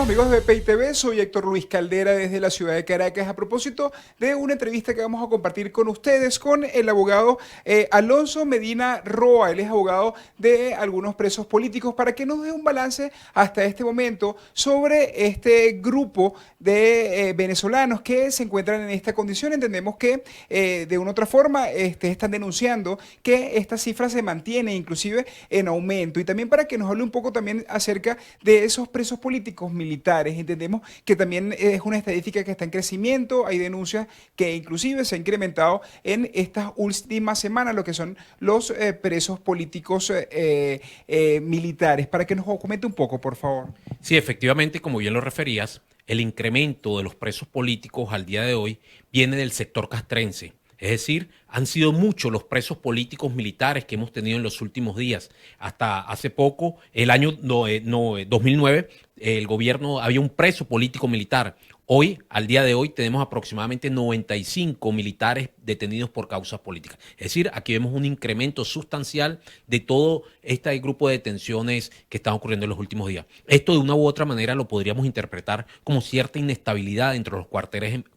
amigos de Pay TV? Soy Héctor Luis Caldera desde la ciudad de Caracas a propósito de una entrevista que vamos a compartir con ustedes con el abogado Alonso Medina Roa. Él es abogado de algunos presos políticos para que nos dé un balance hasta este momento sobre este grupo de venezolanos que se encuentran en esta condición. Entendemos que de una u otra forma están denunciando que esta cifra se mantiene inclusive en aumento, y también para que nos hable un poco también acerca de esos presos políticos militares. Entendemos que también es una estadística que está en crecimiento. Hay denuncias que inclusive se han incrementado en estas últimas semanas, lo que son los presos políticos militares. Para que nos comente un poco, por favor. Sí, efectivamente, como bien lo referías, el incremento de los presos políticos al día de hoy viene del sector castrense. Es decir, han sido muchos los presos políticos militares que hemos tenido en los últimos días. Hasta hace poco, el año 2009, el gobierno había un preso político militar. Hoy, al día de hoy, tenemos aproximadamente 95 militares detenidos por causas políticas. Es decir, aquí vemos un incremento sustancial de todo este grupo de detenciones que están ocurriendo en los últimos días. Esto de una u otra manera lo podríamos interpretar como cierta inestabilidad dentro de los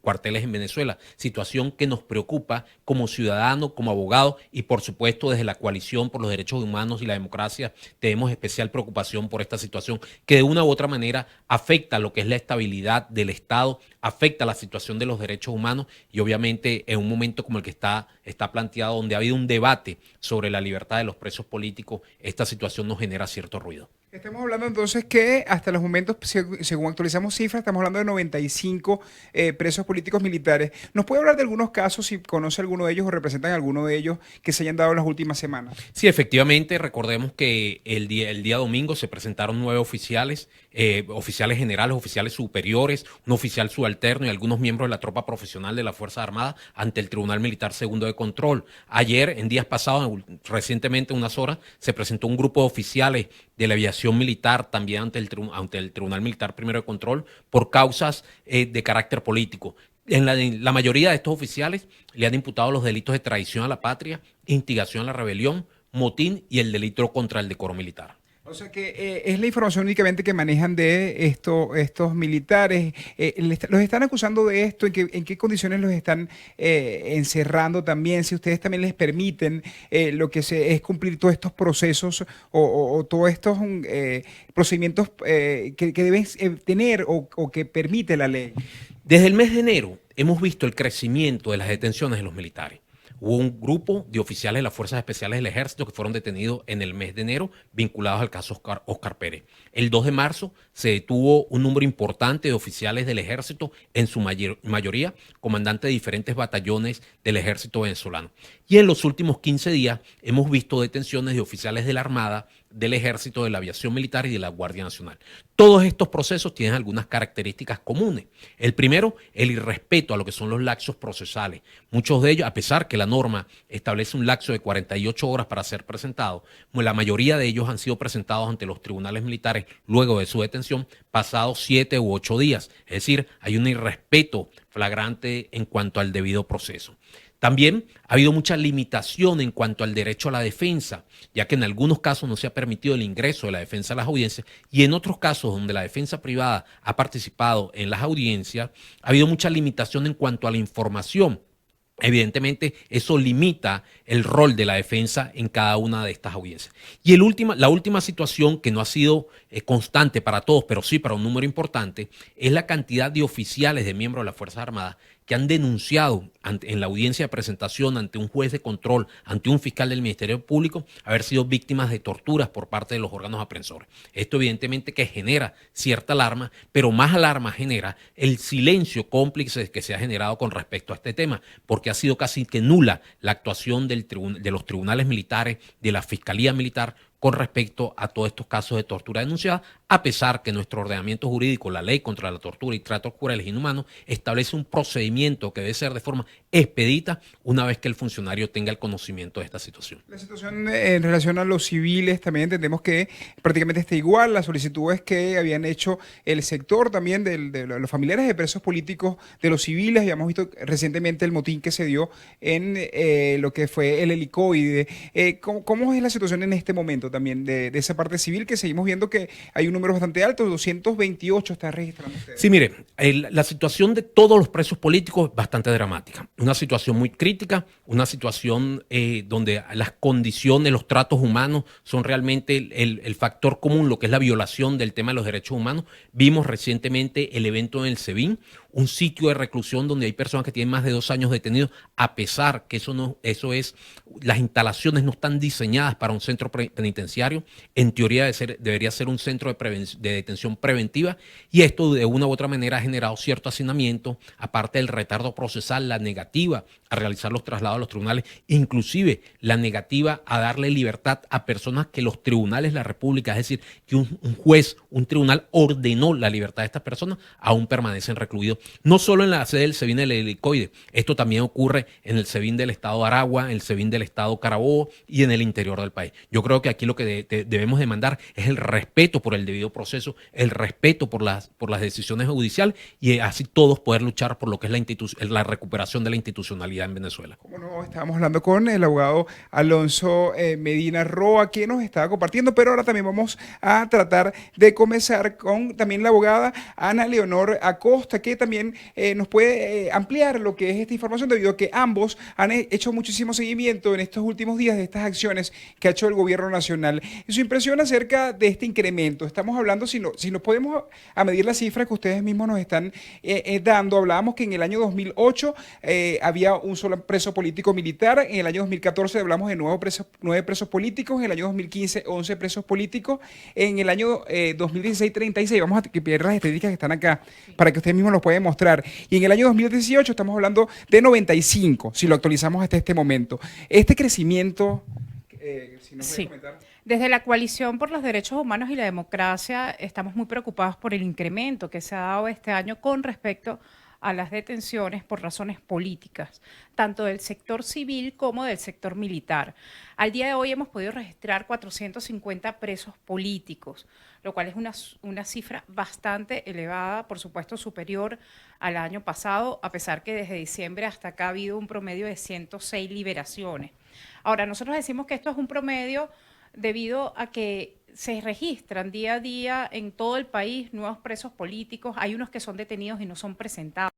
cuarteles en Venezuela, situación que nos preocupa como ciudadanos, como abogados, y por supuesto desde la Coalición por los Derechos Humanos y la Democracia tenemos especial preocupación por esta situación que de una u otra manera afecta lo que es la estabilidad del Estado, afecta la situación de los derechos humanos, y obviamente en un momento como el que está planteado, donde ha habido un debate sobre la libertad de los presos políticos, esta situación nos genera cierto ruido. Estamos hablando entonces que hasta los momentos, según actualizamos cifras, estamos hablando de 95 presos políticos militares. ¿Nos puede hablar de algunos casos, si conoce alguno de ellos o representan alguno de ellos que se hayan dado en las últimas semanas? Sí, efectivamente, recordemos que el día domingo se presentaron 9 oficiales, oficiales generales, oficiales superiores, un oficial subalterno y algunos miembros de la tropa profesional de la Fuerza Armada ante el Tribunal Militar Segundo de Control. Ayer, en días pasados, recientemente, unas horas, se presentó un grupo de oficiales de la aviación militar también ante el Tribunal Militar Primero de Control por causas de carácter político. En la mayoría de estos oficiales le han imputado los delitos de traición a la patria, instigación a la rebelión, motín y el delito contra el decoro militar. O sea que es la información únicamente que manejan de estos militares. ¿Los están acusando de esto? ¿En qué condiciones los están encerrando también? Si ustedes también les permiten lo que es cumplir todos estos procesos o todos estos procedimientos que deben tener o que permite la ley. Desde el mes de enero hemos visto el crecimiento de las detenciones de los militares. Hubo un grupo de oficiales de las Fuerzas Especiales del Ejército que fueron detenidos en el mes de enero vinculados al caso Oscar Pérez. El 2 de marzo se detuvo un número importante de oficiales del Ejército, en su mayoría comandantes de diferentes batallones del Ejército venezolano. Y en los últimos 15 días hemos visto detenciones de oficiales de la Armada, del Ejército, de la Aviación Militar y de la Guardia Nacional. Todos estos procesos tienen algunas características comunes. El primero, el irrespeto a lo que son los lapsos procesales. Muchos de ellos, a pesar que la norma establece un lapso de 48 horas para ser presentado, la mayoría de ellos han sido presentados ante los tribunales militares luego de su detención pasados 7 u 8 días. Es decir, hay un irrespeto flagrante en cuanto al debido proceso. También ha habido mucha limitación en cuanto al derecho a la defensa, ya que en algunos casos no se ha permitido el ingreso de la defensa a las audiencias, y en otros casos donde la defensa privada ha participado en las audiencias, ha habido mucha limitación en cuanto a la información. Evidentemente, eso limita el rol de la defensa en cada una de estas audiencias. Y la última situación que no ha sido constante para todos, pero sí para un número importante, es la cantidad de oficiales de miembros de las Fuerzas Armadas que han denunciado en la audiencia de presentación ante un juez de control, ante un fiscal del Ministerio Público, haber sido víctimas de torturas por parte de los órganos aprensores. Esto evidentemente que genera cierta alarma, pero más alarma genera el silencio cómplice que se ha generado con respecto a este tema, porque ha sido casi que nula la actuación de los tribunales militares, de la Fiscalía Militar, con respecto a todos estos casos de tortura denunciada, a pesar que nuestro ordenamiento jurídico, la ley contra la tortura y tratos crueles e inhumanos, establece un procedimiento que debe ser de forma expedita una vez que el funcionario tenga el conocimiento de esta situación. La situación en relación a los civiles también entendemos que prácticamente está igual. Las solicitudes que habían hecho el sector también de los familiares de presos políticos, de los civiles, habíamos visto recientemente el motín que se dio en lo que fue el helicoide. ¿Cómo es la situación en este momento también de esa parte civil, que seguimos viendo que hay un número números bastante altos, 228 están registrando ustedes. Sí, mire, la situación de todos los presos políticos es bastante dramática. Una situación muy crítica, una situación donde las condiciones, los tratos humanos son realmente el factor común, lo que es la violación del tema de los derechos humanos. Vimos recientemente el evento en el SEBIN, un sitio de reclusión donde hay personas que tienen más de 2 años detenidos, a pesar que las instalaciones no están diseñadas para un centro penitenciario. En teoría debería ser un centro de detención preventiva, y esto de una u otra manera ha generado cierto hacinamiento, aparte del retardo procesal, la negativa a realizar los traslados a los tribunales, inclusive la negativa a darle libertad a personas que los tribunales de la República, es decir, que un juez, un tribunal ordenó la libertad de estas personas, aún permanecen recluidos. No solo en la sede del SEBIN del Helicoide, esto también ocurre en el SEBIN del estado de Aragua, en el SEBIN del estado Carabobo y en el interior del país. Yo creo que aquí lo que debemos demandar es el respeto por el debido proceso, el respeto por las decisiones judiciales, y así todos poder luchar por lo que es la recuperación de la institucionalidad en Venezuela. Como no, estábamos hablando con el abogado Alonso Medina Roa, que nos estaba compartiendo, pero ahora también vamos a tratar de comenzar con también la abogada Ana Leonor Acosta, que también nos puede ampliar lo que es esta información, debido a que ambos han hecho muchísimo seguimiento en estos últimos días de estas acciones que ha hecho el gobierno nacional. Y su impresión acerca de este incremento. Estamos hablando, si nos podemos a medir la cifra que ustedes mismos nos están dando, hablábamos que en el año 2008 había un solo preso político militar, en el año 2014 hablamos de 9 presos políticos, en el año 2015 11 presos políticos, en el año 2016 36, vamos a ver las estadísticas que están acá para que ustedes mismos los puedan mostrar, y en el año 2018 estamos hablando de 95, si lo actualizamos hasta este momento. Este crecimiento, si nos puede comentar. Desde la Coalición por los Derechos Humanos y la Democracia estamos muy preocupados por el incremento que se ha dado este año con respecto a las detenciones por razones políticas, tanto del sector civil como del sector militar. Al día de hoy hemos podido registrar 450 presos políticos, lo cual es una cifra bastante elevada, por supuesto superior al año pasado, a pesar que desde diciembre hasta acá ha habido un promedio de 106 liberaciones. Ahora, nosotros decimos que esto es un promedio debido a que se registran día a día en todo el país nuevos presos políticos, hay unos que son detenidos y no son presentados.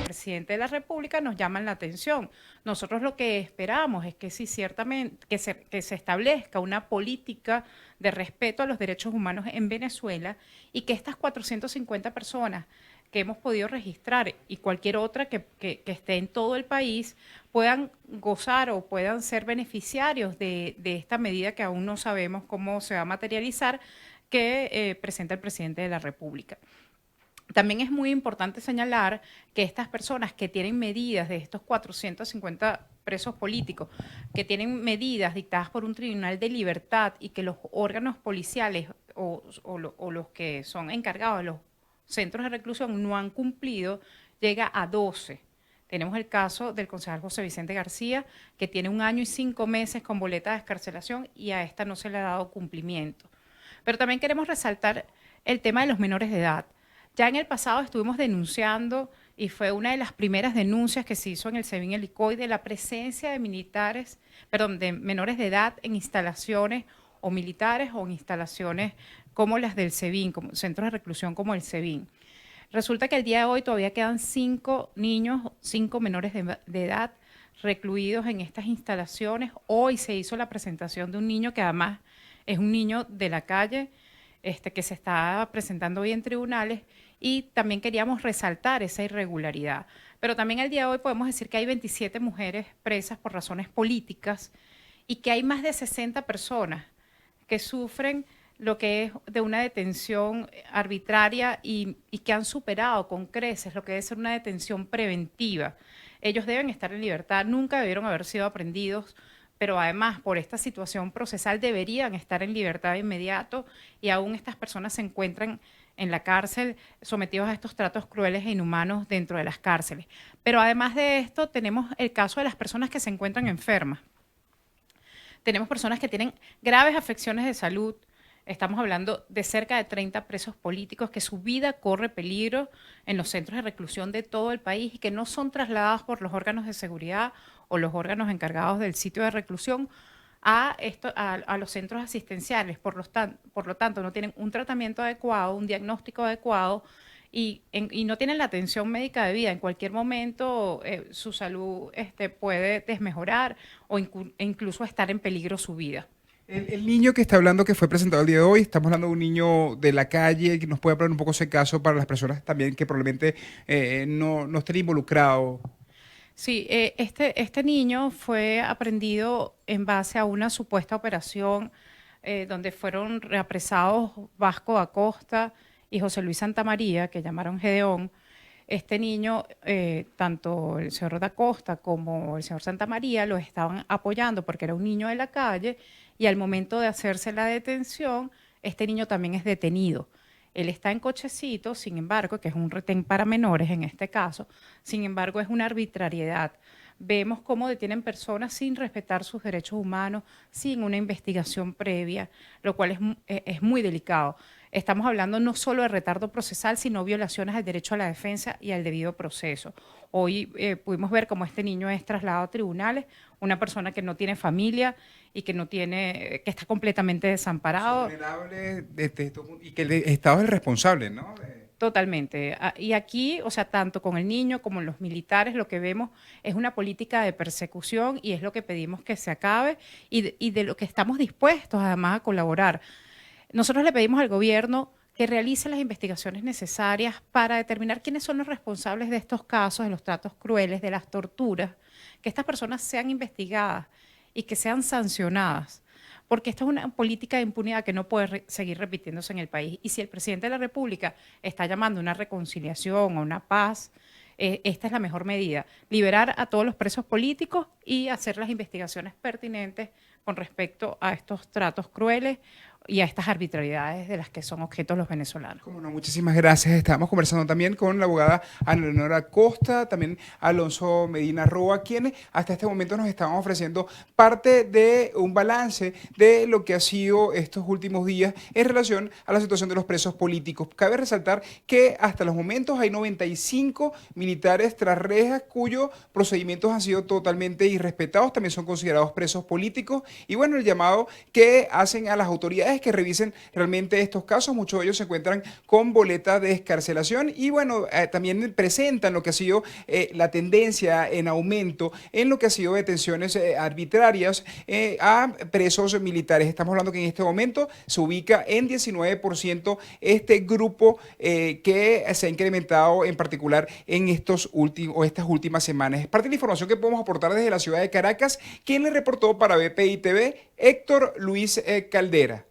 Presidente de la República nos llaman la atención. Nosotros lo que esperamos es que sí, ciertamente, que se establezca una política de respeto a los derechos humanos en Venezuela, y que estas 450 personas que hemos podido registrar y cualquier otra que esté en todo el país puedan gozar o puedan ser beneficiarios de esta medida que aún no sabemos cómo se va a materializar, que presenta el presidente de la República. También es muy importante señalar que estas personas que tienen medidas, de estos 450 presos políticos, que tienen medidas dictadas por un tribunal de libertad, y que los órganos policiales o los que son encargados de los centros de reclusión no han cumplido, llega a 12. Tenemos el caso del concejal José Vicente García, que tiene 1 año y 5 meses con boleta de excarcelación, y a esta no se le ha dado cumplimiento. Pero también queremos resaltar el tema de los menores de edad. Ya en el pasado estuvimos denunciando, y fue una de las primeras denuncias que se hizo en el SEBIN Helicoide, la presencia de de menores de edad en instalaciones o militares o en instalaciones como las del SEBIN, como centros de reclusión como el SEBIN. Resulta que el día de hoy todavía quedan 5 niños, 5 menores de edad recluidos en estas instalaciones. Hoy se hizo la presentación de un niño que además es un niño de la calle, que se está presentando hoy en tribunales, y también queríamos resaltar esa irregularidad. Pero también al día de hoy podemos decir que hay 27 mujeres presas por razones políticas, y que hay más de 60 personas que sufren lo que es de una detención arbitraria y que han superado con creces lo que debe ser una detención preventiva. Ellos deben estar en libertad, nunca debieron haber sido aprehendidos, pero además por esta situación procesal deberían estar en libertad de inmediato, y aún estas personas se encuentran en la cárcel, sometidos a estos tratos crueles e inhumanos dentro de las cárceles. Pero además de esto, tenemos el caso de las personas que se encuentran enfermas. Tenemos personas que tienen graves afecciones de salud. Estamos hablando de cerca de 30 presos políticos que su vida corre peligro en los centros de reclusión de todo el país y que no son trasladados por los órganos de seguridad o los órganos encargados del sitio de reclusión a los centros asistenciales. Por lo tanto, no tienen un tratamiento adecuado, un diagnóstico adecuado y no tienen la atención médica debida. En cualquier momento su salud puede desmejorar o incluso estar en peligro su vida. El niño que está hablando, que fue presentado el día de hoy, estamos hablando de un niño de la calle, que nos puede hablar un poco ese caso para las personas también que probablemente no estén involucrados. Sí, este niño fue aprendido en base a una supuesta operación donde fueron reapresados Vasco da Costa y José Luis Santamaría, que llamaron Gedeón. Este niño, tanto el señor da Costa como el señor Santamaría lo estaban apoyando porque era un niño de la calle y al momento de hacerse la detención, este niño también es detenido. Él está en cochecito, sin embargo, que es un retén para menores en este caso, sin embargo es una arbitrariedad. Vemos cómo detienen personas sin respetar sus derechos humanos, sin una investigación previa, lo cual es muy delicado. Estamos hablando no solo de retardo procesal, sino violaciones al derecho a la defensa y al debido proceso. Hoy pudimos ver cómo este niño es trasladado a tribunales, una persona que no tiene familia y que está completamente desamparado. Vulnerable y que el Estado es el responsable, ¿no? Totalmente. Y aquí, o sea, tanto con el niño como los militares, lo que vemos es una política de persecución y es lo que pedimos que se acabe y de lo que estamos dispuestos además a colaborar. Nosotros le pedimos al gobierno que realice las investigaciones necesarias para determinar quiénes son los responsables de estos casos, de los tratos crueles, de las torturas, que estas personas sean investigadas y que sean sancionadas, porque esta es una política de impunidad que no puede seguir repitiéndose en el país. Y si el presidente de la República está llamando a una reconciliación o una paz, esta es la mejor medida, liberar a todos los presos políticos y hacer las investigaciones pertinentes con respecto a estos tratos crueles y a estas arbitrariedades de las que son objetos los venezolanos. Como no, muchísimas gracias. Estábamos conversando también con la abogada Ana Leonora Costa, también Alonso Medina Roa, quienes hasta este momento nos estaban ofreciendo parte de un balance de lo que ha sido estos últimos días en relación a la situación de los presos políticos. Cabe resaltar que hasta los momentos hay 95 militares tras rejas cuyos procedimientos han sido totalmente irrespetados, también son considerados presos políticos y bueno, el llamado que hacen a las autoridades que revisen realmente estos casos. Muchos de ellos se encuentran con boleta de excarcelación y bueno, también presentan lo que ha sido la tendencia en aumento en lo que ha sido detenciones arbitrarias a presos militares. Estamos hablando que en este momento se ubica en 19% este grupo que se ha incrementado en particular en estas últimas semanas. Es parte de la información que podemos aportar desde la ciudad de Caracas. ¿Quién le reportó para BPI TV? Héctor Luis Caldera.